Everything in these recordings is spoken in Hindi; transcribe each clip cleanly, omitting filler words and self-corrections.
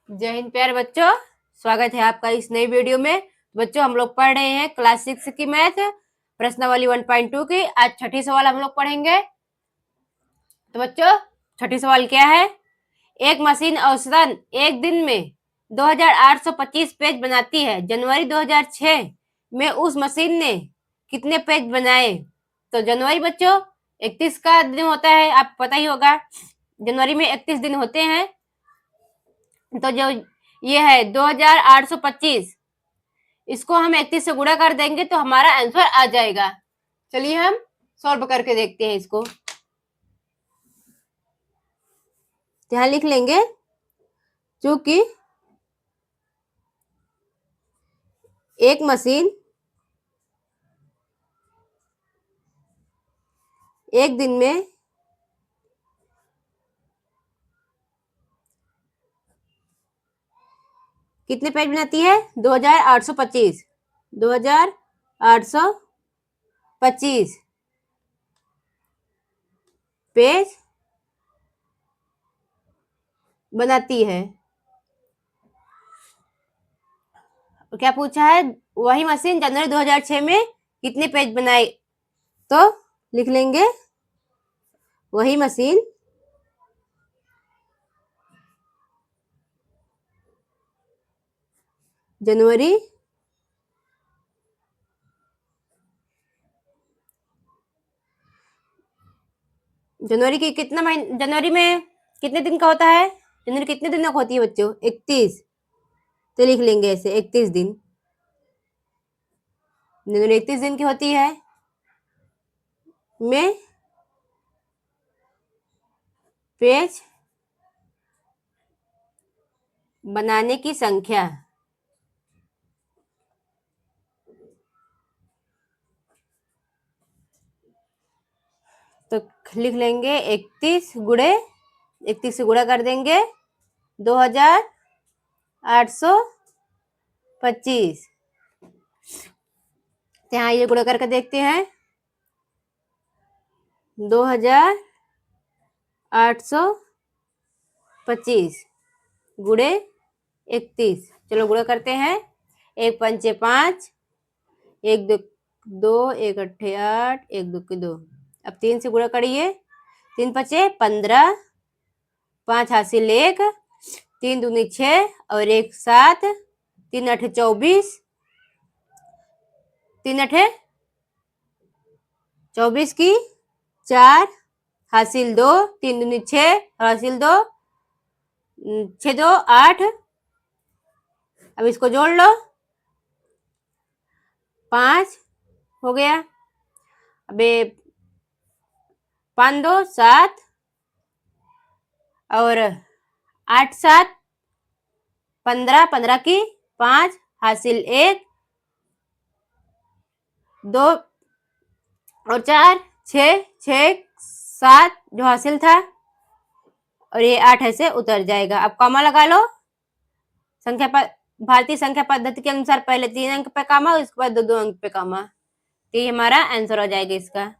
जय हिंद प्यारे बच्चों, स्वागत है आपका इस नई वीडियो में। बच्चों, हम लोग पढ़ रहे हैं क्लास 6 की मैथ प्रश्नावली 1.2 की। आज छठी सवाल हम लोग पढ़ेंगे। तो बच्चों, छठी सवाल क्या है? एक मशीन औसतन एक दिन में 2825 पेज बनाती है। जनवरी 2006 में उस मशीन ने कितने पेज बनाए? तो जनवरी बच्चों 31 का दिन होता है, आप पता ही होगा। जनवरी में 31 दिन होते हैं। तो जो ये है 2825, इसको हम 31 से गुणा कर देंगे तो हमारा आंसर आ जाएगा। चलिए हम सॉल्व करके देखते हैं इसको। यहाँ लिख लेंगे, चूंकि एक मशीन एक दिन में कितने पेज बनाती है? 2825। 2825 पेज बनाती है। क्या पूछा है? वही मशीन जनवरी 2006 में कितने पेज बनाए? तो लिख लेंगे, वही मशीन जनवरी की कितना महीने, जनवरी में कितने दिन का होता है? जनवरी कितने दिन तक होती है बच्चों? 31। तो लिख लेंगे ऐसे 31 दिन। जनवरी 31 दिन की होती है में पेज बनाने की संख्या। तो लिख लेंगे 31 गुणे 31 से गुणा कर देंगे 2825। यहाँ ये गुणा करके देखते हैं। 2825 गुणे 31। चलो गुणा करते हैं। 1 पंचे 5, 1 2 2, 1 अट्ठे 8, 1 2 के 2। अब 3 से गुणा करिए। 3 पचे 15, 5 हासिल 1, 3 दूनी 6 और 1 7, 3 अठे 24, 3 अठे 24 की 4 हासिल 2, 3 दूनी 6 हासिल 2, 6 2 8। अब इसको जोड़ लो, 5 हो गया। अब 5 2 7 और 8 7 15, 15 की 5 हासिल 1, 2 और 4 6 6 7 जो हासिल था, और ये 8 ऐसे उतर जाएगा। अब कॉमा लगा लो। संख्या पर भारतीय संख्या पद्धति के अनुसार पहले 3 अंक पे कॉमा, उसके बाद 2 अंक पे कॉमा। तो ये हमारा आंसर हो जाएगा इसका।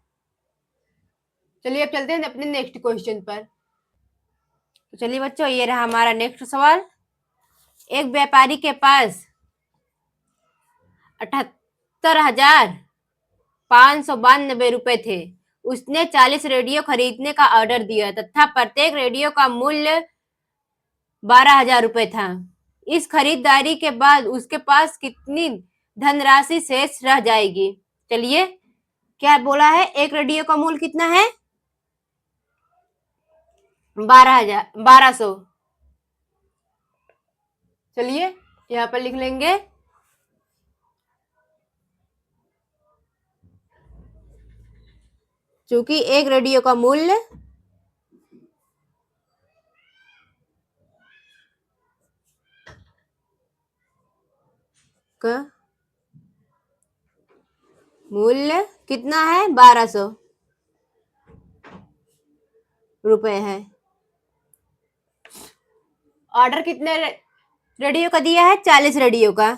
चलिए अब चलते हैं अपने नेक्स्ट क्वेश्चन पर। तो चलिए बच्चों, ये रहा हमारा नेक्स्ट सवाल। एक व्यापारी के पास 78,592 रुपए थे। उसने 40 रेडियो खरीदने का ऑर्डर दिया तथा प्रत्येक रेडियो का मूल्य 12,000 रुपए था। इस खरीदारी के बाद उसके पास कितनी धनराशि शेष रह जाएगी? चलिए, क्या बोला है? एक रेडियो का मूल्य कितना है? 1200। चलिए यहाँ पर लिख लेंगे, चूंकि एक रेडियो का मूल्य कितना है? 1200 रुपए है। ऑर्डर कितने रेडियो का दिया है? 40 रेडियो का।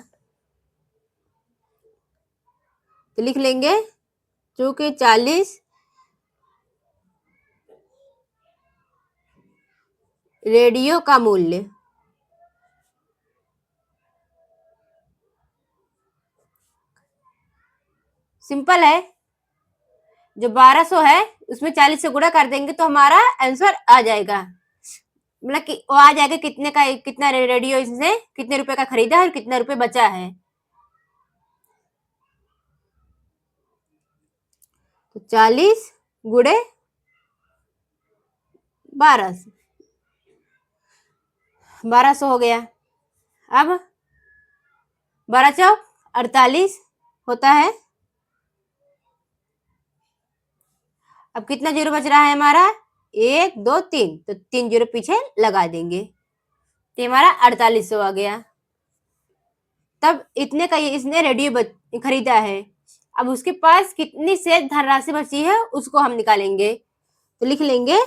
तो लिख लेंगे, चूंकि 40 रेडियो का मूल्य सिंपल है। जो 1200 है उसमें 40 से गुणा कर देंगे तो हमारा आंसर आ जाएगा। मतलब कि वो आ जाएगा कितने का, कितना रेडियो इसने कितने रुपए का खरीदा है और कितना रुपए बचा है। तो 40 गुणे 1200, 1200 हो गया। अब 12 चौक 48 होता है। अब कितना जीरो बच रहा है हमारा, 1 2 3, तो 3 जीरो पीछे लगा देंगे तो हमारा 4800 आ गया। तब इतने का इसने रेडियो खरीदा है। अब उसके पास कितनी शेष धनराशि बची है उसको हम निकालेंगे। तो लिख लेंगे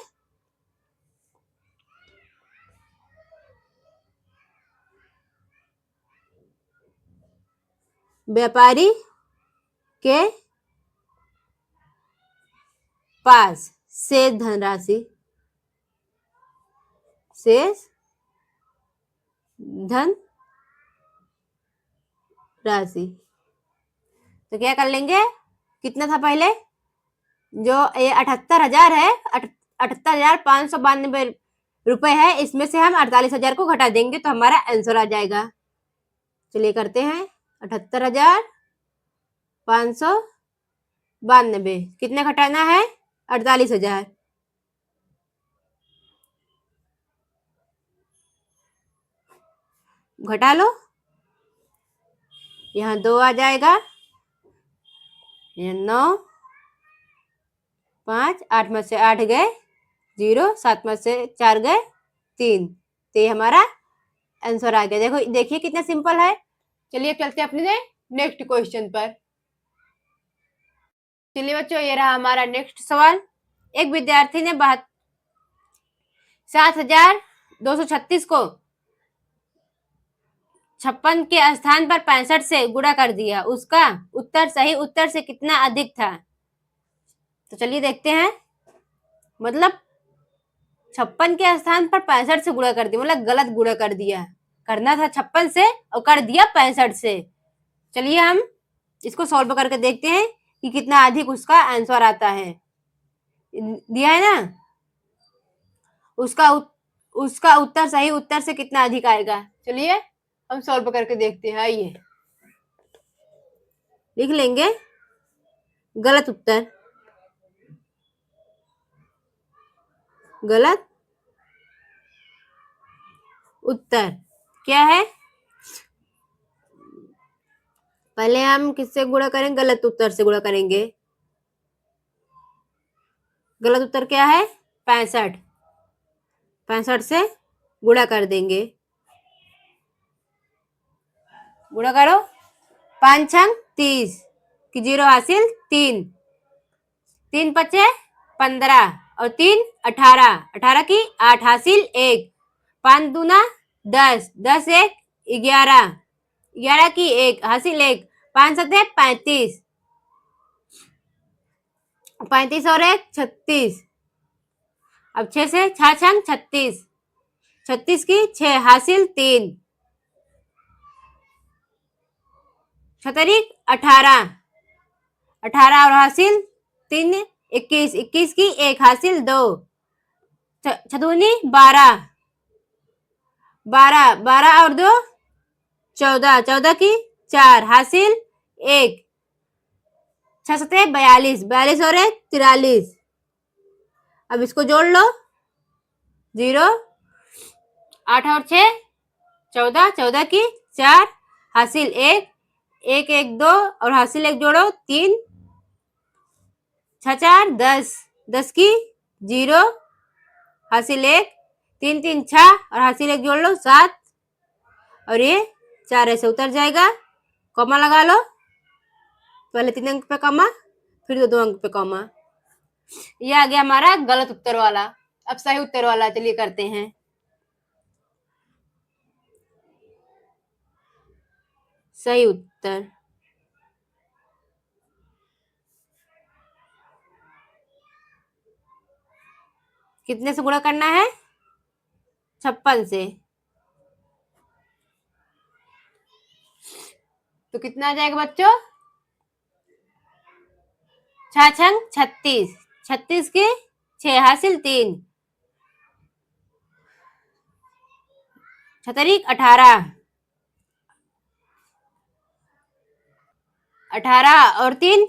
व्यापारी के पास शेष धनराशि, शेष धन राशि। तो क्या कर लेंगे, कितना था पहले, जो ये 78,000 है, 78,592 रुपए है, इसमें से हम 48,000 को घटा देंगे तो हमारा आंसर आ जाएगा। चलिए करते हैं। 78,592 कितने घटाना है, 48,000। घटा लो, यहाँ 2 आ जाएगा, यहाँ 9, 5, 8 में से 8 गए 0, 7 में से 4 गए 3, तो ये हमारा आंसर आ गया। देखो देखिए कितना सिंपल है। चलिए चलते हैं अपने नेक्स्ट क्वेश्चन पर। चलिए बच्चों, ये रहा हमारा नेक्स्ट सवाल। एक विद्यार्थी ने 7,236 को 56 के स्थान पर 65 से गुणा कर दिया, उसका उत्तर सही उत्तर से कितना अधिक था। तो चलिए देखते हैं। मतलब 56 के स्थान पर 65 से गुणा कर दिया, मतलब गलत गुणा कर दिया। करना था 56 से और कर दिया 65 से। चलिए हम इसको सॉल्व करके देखते हैं कि कितना अधिक उसका आंसर आता है। दिया है ना, उसका उत्तर सही उत्तर से कितना अधिक आएगा। चलिए हम सॉल्व करके देखते हैं। आइए लिख लेंगे गलत उत्तर, गलत उत्तर क्या है। पहले हम किससे गुणा करेंगे, गलत उत्तर से गुणा करेंगे। गलत उत्तर क्या है, 65, 65 से गुणा कर देंगे। गुणा करो, 5 छंग 30 की 0 हासिल 3, 3 पचे 15 और 3 18, 18 की 8 हासिल 1, 5 दूना 10, 10 1 11, 11 की 1 हासिल 1, 5 सते 35, 35 और 1 36। अब 6 से 6 छंग 36, 36 की 6 हासिल 3, 18, 18 और हासिल 3 21, 21 की 1 हासिल 2, छदूनी 12, 12, 12 और 2 14, 14 की 4 हासिल 1, 6 सते 42, 42 और 1 43। अब इसको जोड़ लो, 0, 8 और 6 14, 14 की 4 हासिल 1, 1 1 2 और हासिल 1 जोड़ो 3, 6 4 10, 10 की 0 हासिल 1, 3 3 6 और हासिल 1 जोड़ लो 7, और ये 4 ऐसे उतर जाएगा। कॉमा लगा लो, पहले 3 अंक पे कॉमा, फिर 2 अंक पे कॉमा। ये आ गया हमारा गलत उत्तर वाला। अब सही उत्तर वाला चलिए करते हैं। सही उत्तर कितने से गुणा करना है, 56 से। तो कितना आ जाएगा बच्चों, छः छंग 36, 36 की 6 हासिल 3, 6 18, 18 और 3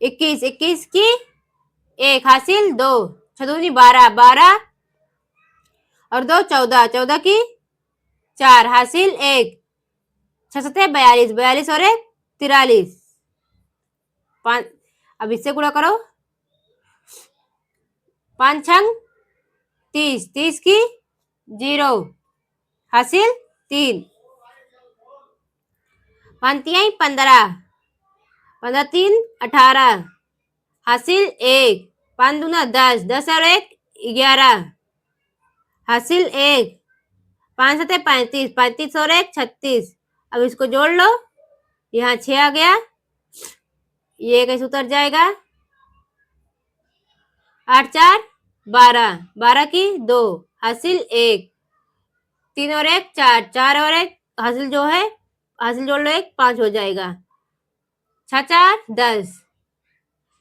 21, 21 की 1 हासिल 2, 6 12, 12 और 2 14, 14 की 4 हासिल 1, 6 7 42, 42 और 1 43, 5। अब इससे गुणा करो, 5 छंग 30, 30 की 0 हासिल 3, 5 तिहाई 15, 15 3 18 हासिल 1, 5 दूना 10, 10 और 1 11 हासिल 1, 5 7 35, 35 और 1 36। अब इसको जोड़ लो, यहाँ 6 आ गया, ये कैसे उतर जाएगा, 8 4 12, 12 की 2 हासिल 1, 3 और 1 4, 4 और 1 हासिल जो है, हासिल जोड़ लो 1 5 हो जाएगा, 6 4 10,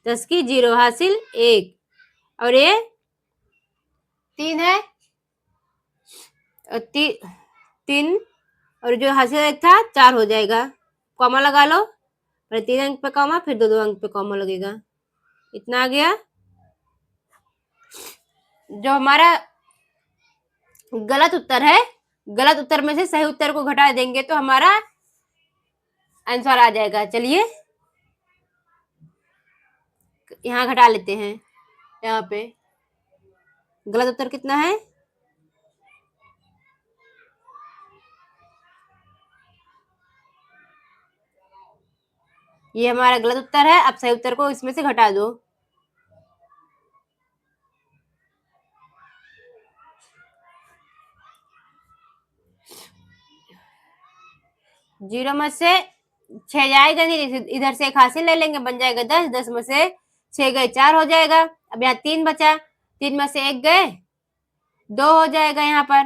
10 की 0 हासिल 1 और ये 3 है, 3 और जो हासिल 1 था 4 हो जाएगा, कॉमा लगा लो, पहले 3 अंक पे कॉमा, फिर 2 अंक पे कॉमा लगेगा, इतना आ गया। जो हमारा गलत उत्तर है, गलत उत्तर में से सही उत्तर को घटा देंगे तो हमारा आंसर आ जाएगा। चलिए यहाँ घटा लेते हैं, यहाँ पे गलत उत्तर कितना है, ये हमारा गलत उत्तर है। अब सही उत्तर को इसमें से घटा दो, जीरो में से 6 जाएगा नहीं, इधर से 1 हासिल ले लेंगे, बन जाएगा 10, 10 में से 6 गए 4 हो जाएगा। अब यहाँ 3 बचा, 3 में से 1 गए 2 हो जाएगा, यहाँ पर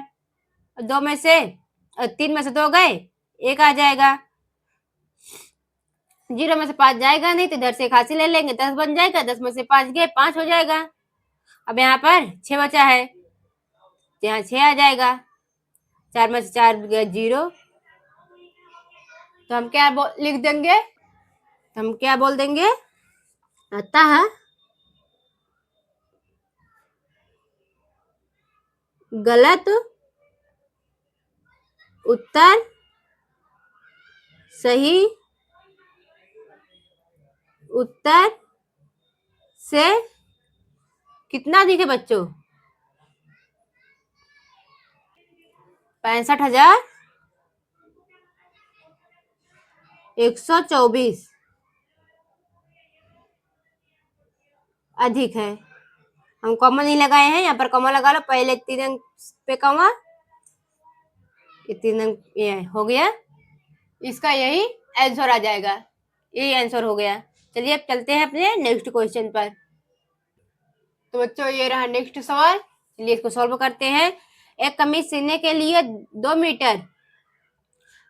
2 में से 3 में से 2 गए 1 आ जाएगा, 0 में से 5 जाएगा नहीं तो इधर से 1 हासिल ले लेंगे, 10 बन जाएगा, 10 में से 5 गए 5 हो जाएगा। अब यहाँ पर 6 बचा है, यहाँ 6 आ जाएगा, 4 में से 4 गए 0, तो हम क्या लिख देंगे, हम क्या बोल देंगे, अतः गलत उत्तर सही उत्तर से कितना दिखे बच्चों, 65,124 अधिक है। हम कॉमा नहीं लगाए हैं, यहाँ पर कॉमा लगा लो, पहले 3 अंक पे कॉमा, ये 3 अंक ये हो गया, इसका यही आंसर आ जाएगा, यही आंसर हो गया। चलिए अब चलते हैं अपने नेक्स्ट क्वेश्चन पर। तो बच्चों ये रहा नेक्स्ट सवाल, चलिए इसको सॉल्व करते हैं। एक कमीज सीने के लिए 2 मीटर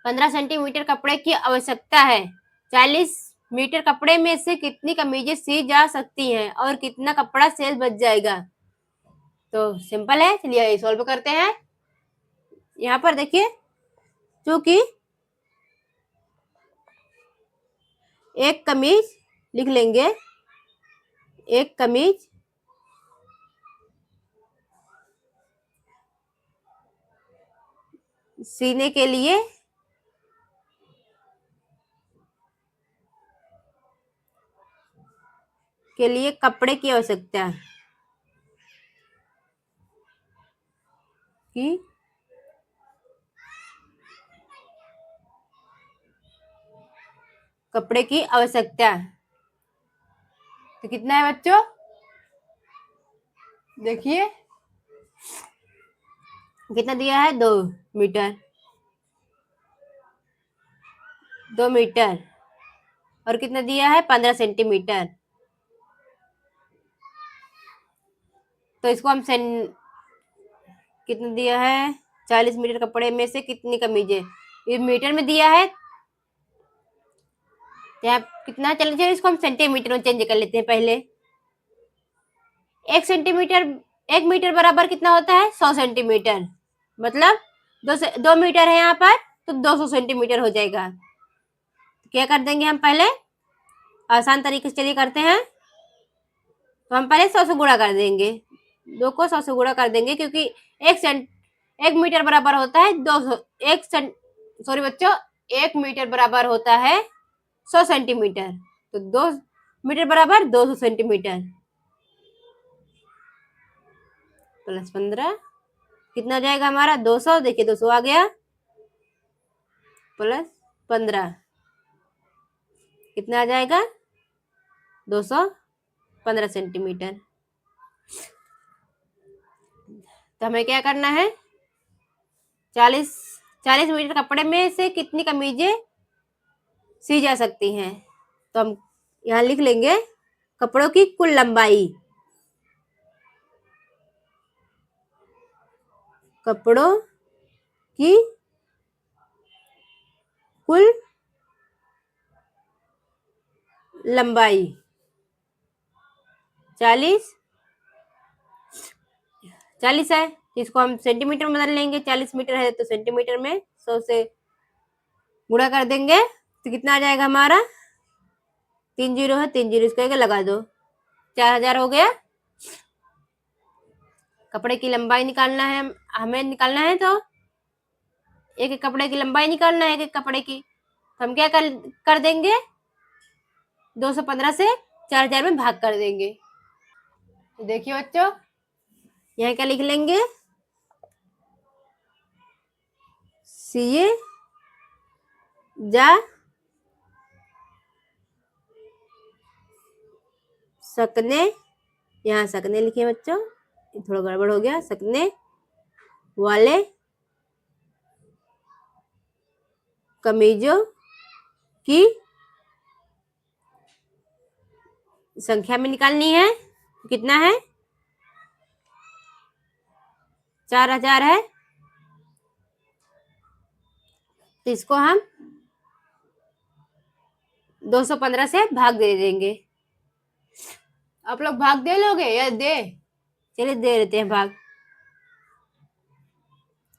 15 सेंटीमीटर कपड़े की आवश्यकता है, 40 मीटर कपड़े में से कितनी कमीजें सी जा सकती हैं और कितना कपड़ा सेल बच जाएगा। तो सिंपल है, चलिए ये सॉल्व करते हैं। यहाँ पर देखिए, क्योंकि एक कमीज लिख लेंगे, एक कमीज सीने के लिए कपड़े की आवश्यकता की कपड़े की आवश्यकता, तो कितना है बच्चों, देखिए कितना दिया है, 2 मीटर, 2 मीटर और कितना दिया है, 15 सेंटीमीटर। तो इसको हम कितना दिया है, 40 मीटर कपड़े में से कितनी कमीजें, ये मीटर में दिया है तो यहाँ कितना चलिए इसको हम सेंटीमीटर में चेंज कर लेते हैं पहले। 1 सेंटीमीटर 1 मीटर बराबर कितना होता है 100 सेंटीमीटर, मतलब 2 मीटर है यहाँ पर तो 200 सेंटीमीटर हो जाएगा। क्या कर देंगे हम पहले, आसान तरीके से चलिए करते हैं। तो हम पहले 100 से गुणा कर देंगे, 2 को 100 से गुणा कर देंगे क्योंकि 1 मीटर बराबर होता है 200 सॉरी बच्चों 1 मीटर बराबर होता है 100 सेंटीमीटर, तो 2 मीटर बराबर 200 सेंटीमीटर प्लस 15 कितना जाएगा हमारा 200, देखिए 200 आ गया, प्लस 15 कितना आ जाएगा 215 सेंटीमीटर। तो हमें क्या करना है, 40 मीटर कपड़े में से कितनी कमीजें सी जा सकती हैं। तो हम यहाँ लिख लेंगे कपड़ों की कुल लंबाई, कपड़ों की कुल लंबाई 40 है, इसको हम सेंटीमीटर में बदल लेंगे, 40 मीटर है तो सेंटीमीटर में 100 से गुणा कर देंगे तो कितना आ जाएगा हमारा, 3 जीरो है, 3 जीरो इसको लगा दो, 4000 हो गया। कपड़े की लंबाई निकालना है हमें निकालना है, तो एक एक कपड़े की लंबाई निकालना है, एक एक कपड़े की, तो हम क्या कर देंगे 215 से 4000 में भाग कर देंगे। तो देखिए बच्चों यहाँ क्या लिख लेंगे, सिए जा सकने, यहाँ सकने लिखे बच्चों, थोड़ा गड़बड़ हो गया, सकने वाले कमीजों की संख्या में निकालनी है, कितना है 4000 है, तो इसको हम 215 से भाग दे देंगे। आप लोग भाग दे लोगे या दे, चलिए दे देते हैं भाग।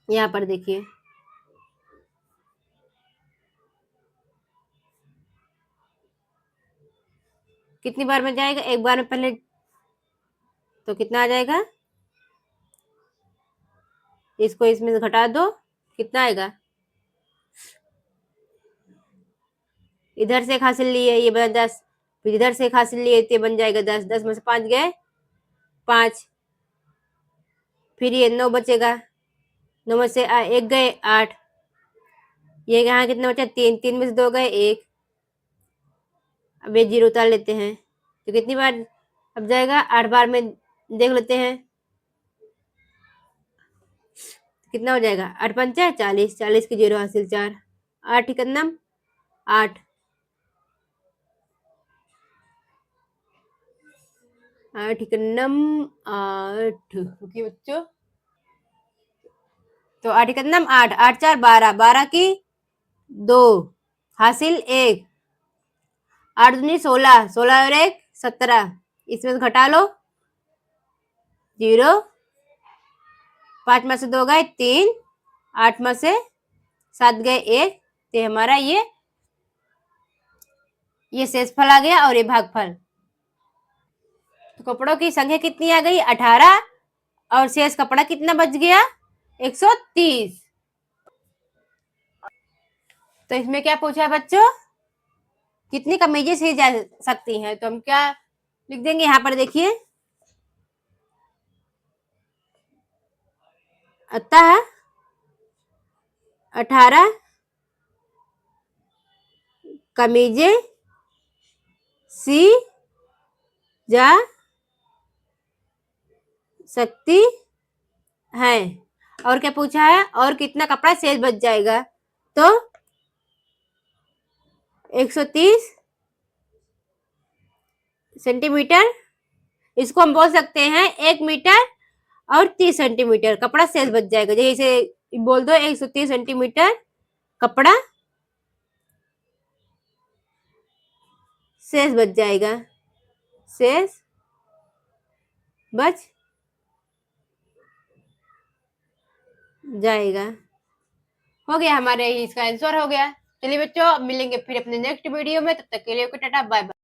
यहाँ पर देखिए कितनी बार में जाएगा, एक बार में पहले, तो कितना आ जाएगा, इसको इसमें से घटा दो, कितना आएगा, इधर से एक हासिल लिए ये बना 10, फिर इधर से एक हासिल लिए तो बन जाएगा 10, 10 में से 5 गए 5, फिर ये 9 बचेगा, 9 में से 1 गए 8, ये यहाँ कितना बचा 3, 3 में से 2 गए 1, अब ये जीरो उतार लेते हैं, तो कितनी बार अब जाएगा 8 बार में देख लेते हैं कितना हो जाएगा, 8 पंचा 40, 40 की जीरो हासिल 4, 8 इकन्नम 8, 8 इकन्नम 8 बच्चों, तो 8 इकन्नम 8, 8 4 12, 12 की 2 हासिल 1, 8 दूनी 16, 16 और 1 17, इसमें से घटा लो 0, 5 में से 2 गए 3, 8 में से 7 गए 1, तो हमारा ये शेषफल आ गया और ये भागफल। तो कपड़ों की संख्या कितनी आ गई 18, और शेष कपड़ा कितना बच गया 130। तो इसमें क्या पूछा है बच्चों, कितनी कमीजें सी जा सकती हैं, तो हम क्या लिख देंगे, यहाँ पर देखिए अतः 18 कमीजें सी जा सकती हैं। और क्या पूछा है, और कितना कपड़ा शेष बच जाएगा, तो 130 सेंटीमीटर, इसको हम बोल सकते हैं 1 मीटर और 30 सेंटीमीटर कपड़ा शेष बच जाएगा, जैसे बोल दो 130 सेंटीमीटर कपड़ा शेष बच जाएगा, शेष बच जाएगा। हो गया, हमारे इसका आंसर हो गया। चलिए बच्चों, अब मिलेंगे फिर अपने नेक्स्ट वीडियो में, तब तक के लिए टाटा बाय बाय।